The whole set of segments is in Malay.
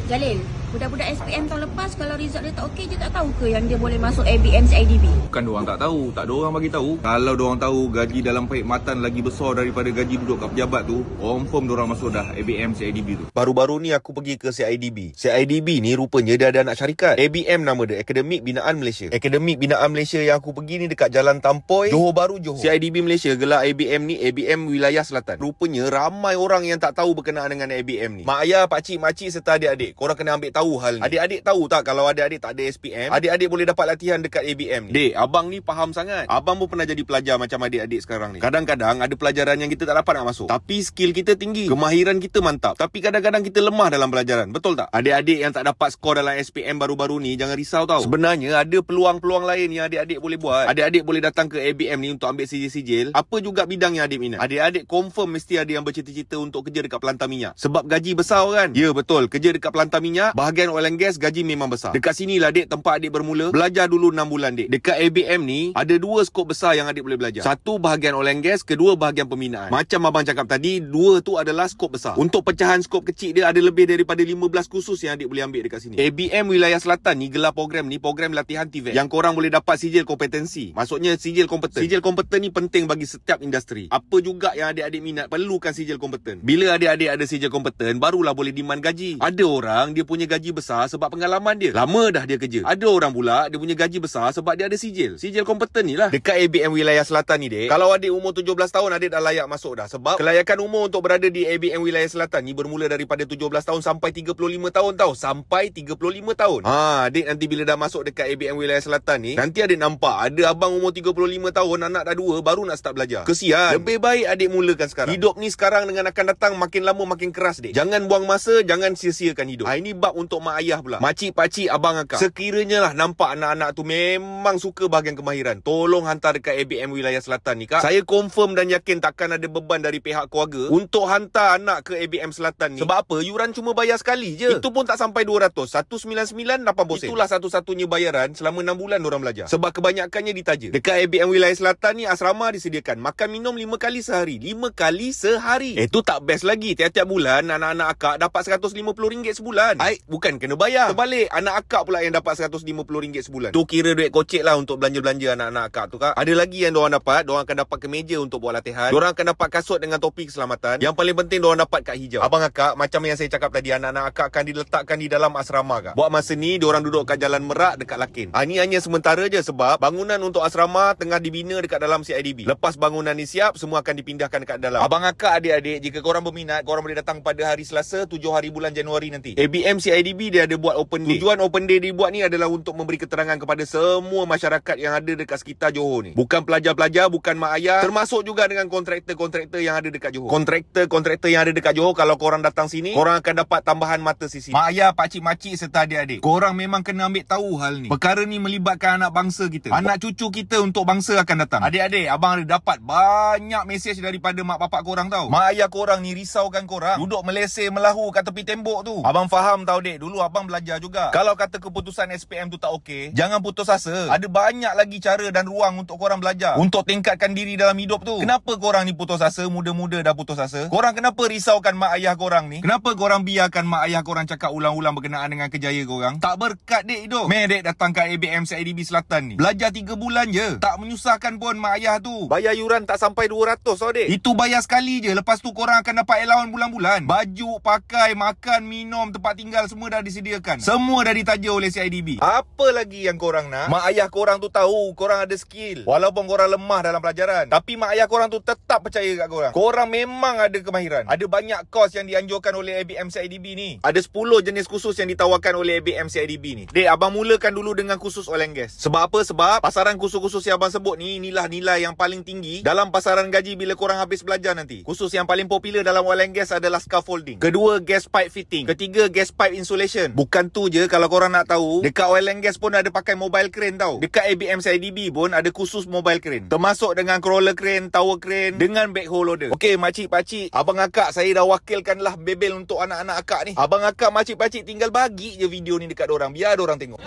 Jalil, budak-budak SPM tahun lepas kalau result dia tak okey, dia tak tahu ke yang dia boleh masuk ABM CIDB? Bukan diorang tak tahu, tak ada orang bagi tahu. Kalau diorang tahu gaji dalam perkhidmatan lagi besar daripada gaji duduk kat pejabat tu, confirm diorang masuk dah ABM CIDB tu. Baru-baru ni aku pergi ke CIDB. CIDB ni rupanya dia ada anak syarikat. ABM nama dia, Akademik Binaan Malaysia. Akademik Binaan Malaysia yang aku pergi ni dekat Jalan Tampoi, Johor Bahru, Johor. CIDB Malaysia gelar ABM ni ABM Wilayah Selatan. Rupanya ramai orang yang tak tahu berkenaan dengan ABM ni. Mak ayah, pakcik, makcik serta adik-adik, korang kena ambil tahu hal ni. Adik-adik tahu tak kalau adik-adik tak ada SPM, adik-adik boleh dapat latihan dekat ABM ni. Dek, abang ni faham sangat. Abang pun pernah jadi pelajar macam adik-adik sekarang ni. Kadang-kadang ada pelajaran yang kita tak dapat nak masuk, tapi skill kita tinggi, kemahiran kita mantap, tapi kadang-kadang kita lemah dalam pelajaran. Betul tak? Adik-adik yang tak dapat skor dalam SPM baru-baru ni, jangan risau tau. Sebenarnya ada peluang-peluang lain yang adik-adik boleh buat. Adik-adik boleh datang ke ABM ni untuk ambil sijil-sijil. Apa juga bidang yang adik minat. Adik-adik confirm mesti ada yang bercita-cita untuk kerja dekat pelantar minyak. Sebab gaji besar kan? Ya betul, kerja dekat pelantar minyak, bahagian oil and gas, gaji memang besar. Dekat sinilah dek tempat adik bermula. Belajar dulu 6 bulan dek. Dekat ABM ni ada 2 skop besar yang adik boleh belajar. Satu bahagian oil and gas, kedua bahagian pembinaan. Macam abang cakap tadi, 2 tu adalah skop besar. Untuk pecahan skop kecil dia ada lebih daripada 15 kursus yang adik boleh ambil dekat sini. ABM Wilayah Selatan ni gelar program ni program latihan TVET yang korang boleh dapat sijil kompetensi. Maksudnya sijil kompeten. Sijil kompeten ni penting bagi setiap industri. Apa juga yang adik-adik minat perlukan sijil kompeten. Bila adik-adik ada sijil kompeten, barulah boleh demand gaji. Ada orang dia punya gaji besar sebab pengalaman dia. Lama dah dia kerja. Ada orang pula dia punya gaji besar sebab dia ada sijil. Sijil kompeten ni lah. Dekat ABM Wilayah Selatan ni dek, kalau adik umur 17 tahun adik dah layak masuk dah. Sebab kelayakan umur untuk berada di ABM Wilayah Selatan ni bermula daripada 17 tahun sampai 35 tahun tau. Sampai 35 tahun. Adik nanti bila dah masuk dekat ABM Wilayah Selatan ni, nanti adik nampak ada abang umur 35 tahun, anak dah 2 baru nak start belajar. Kesian. Lebih baik adik mulakan sekarang. Hidup ni sekarang dengan akan datang makin lama makin keras dek. Jangan buang masa, jangan sia-siakan hidup. Ini bab untuk mak ayah pula. Makcik, pakcik, abang, akak. Sekiranya lah nampak anak-anak tu memang suka bahagian kemahiran, tolong hantar dekat ABM Wilayah Selatan ni kak. Saya confirm dan yakin takkan ada beban dari pihak keluarga untuk hantar anak ke ABM Selatan ni. Sebab apa? Yuran cuma bayar sekali je. Itu pun tak sampai 200. 199 80 sen. Itulah satu-satunya bayaran selama 6 bulan diorang belajar. Sebab kebanyakannya ditaja. Dekat ABM Wilayah Selatan ni asrama disediakan. Makan minum 5 kali sehari. 5 kali sehari. Itu tak best lagi. Tiap-tiap bulan anak-anak akak dapat RM150 sebulan. Bukan kena bayar. Terbalik, anak akak pula yang dapat RM150 sebulan. Tu kira duit kocek lah untuk belanja-belanja anak-anak akak tu kak. Ada lagi yang diorang dapat. Diorang akan dapat kemeja untuk buat latihan. Diorang akan dapat kasut dengan topi keselamatan. Yang paling penting diorang dapat kad hijau. Abang akak, macam yang saya cakap tadi, anak-anak akak akan diletakkan di dalam asrama kak. Buat masa ni diorang duduk kat Jalan Merak dekat Lakin. Ini hanya sementara je sebab bangunan untuk asrama tengah dibina dekat dalam CIDB. Lepas bangunan ni siap, semua akan dipindahkan dekat dalam. Abang akak, adik-adik, jika korang berminat, korang boleh datang pada hari Selasa 7 hari bulan Januari nanti. ABM CIDB dia ada buat open day. Tujuan open day dibuat ni adalah untuk memberi keterangan kepada semua masyarakat yang ada dekat sekitar Johor ni. Bukan pelajar-pelajar, bukan mak ayah, termasuk juga dengan kontraktor-kontraktor yang ada dekat Johor. Kontraktor-kontraktor yang ada dekat Johor, kalau korang datang sini, korang akan dapat tambahan mata sisi. Mak ayah, pakcik, makcik serta adik-adik, korang memang kena ambil tahu hal ni. Perkara ni melibatkan anak bangsa kita. Anak cucu kita untuk bangsa akan datang. Adik-adik, abang ada dapat banyak mesej daripada mak bapak korang tau. Mak ayah korang ni risaukan korang. Duduk meleseh melahu kat tepi tembok tu. Abang faham tau dek, dulu abang belajar juga. Kalau kata keputusan SPM tu tak okey, jangan putus asa. Ada banyak lagi cara dan ruang untuk korang belajar, untuk tingkatkan diri dalam hidup tu. Kenapa korang ni putus asa, muda-muda dah putus asa? Korang kenapa risaukan mak ayah korang ni? Kenapa korang biarkan mak ayah korang cakap ulang-ulang berkenaan dengan kejayaan korang? Tak berkat dek hidup. Dek datang kat ABM CIDB Selatan ni. Belajar 3 bulan je. Tak menyusahkan pun mak ayah tu. Bayar yuran tak sampai 200 tau dek. Itu bayar sekali je. Lepas tu korang akan dapat allowance bulan-bulan. Baju, pakai, makan, minum, tempat tinggal semua dah disediakan. Semua dah ditaja oleh CIDB. Apa lagi yang korang nak? Mak ayah korang tu tahu korang ada skill. Walaupun korang lemah dalam pelajaran, tapi mak ayah korang tu tetap percaya kat korang. Korang memang ada kemahiran. Ada banyak kos yang dianjurkan oleh ABM CIDB ni. Ada 10 jenis kursus yang ditawarkan oleh ABM CIDB ni. Dek, abang mulakan dulu dengan kursus oil and gas. Sebab apa? Sebab pasaran kursus-kursus yang abang sebut ni, inilah nilai yang paling tinggi dalam pasaran gaji bila korang habis belajar nanti. Kursus yang paling popular dalam oil and gas adalah scaffolding. Kedua, gas pipe fitting. Ketiga, gas pipe insulation. Bukan tu je, kalau korang nak tahu, dekat oil and gas pun ada pakai mobile crane tau. Dekat ABM CIDB pun ada kursus mobile crane. Termasuk dengan crawler crane, tower crane, dengan backhoe loader. Okey, makcik, pakcik, abang akak, saya dah wakilkanlah bebel untuk anak-anak akak ni. Abang akak, makcik, pakcik tinggal bagi je video ni dekat dorang, biar dorang tengok.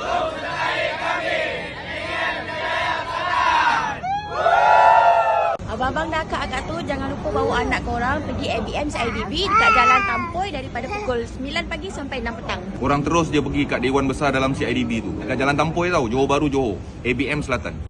Abang-abang dah akak-akak tu, jangan lupa bawa anak korang pergi ABM CIDB dekat Jalan Tampoi daripada pukul 9 pagi sampai 6 petang. Korang terus je pergi kat Dewan Besar dalam CIDB tu. Dekat Jalan Tampoi tau, Johor Bahru, Johor. ABM Selatan.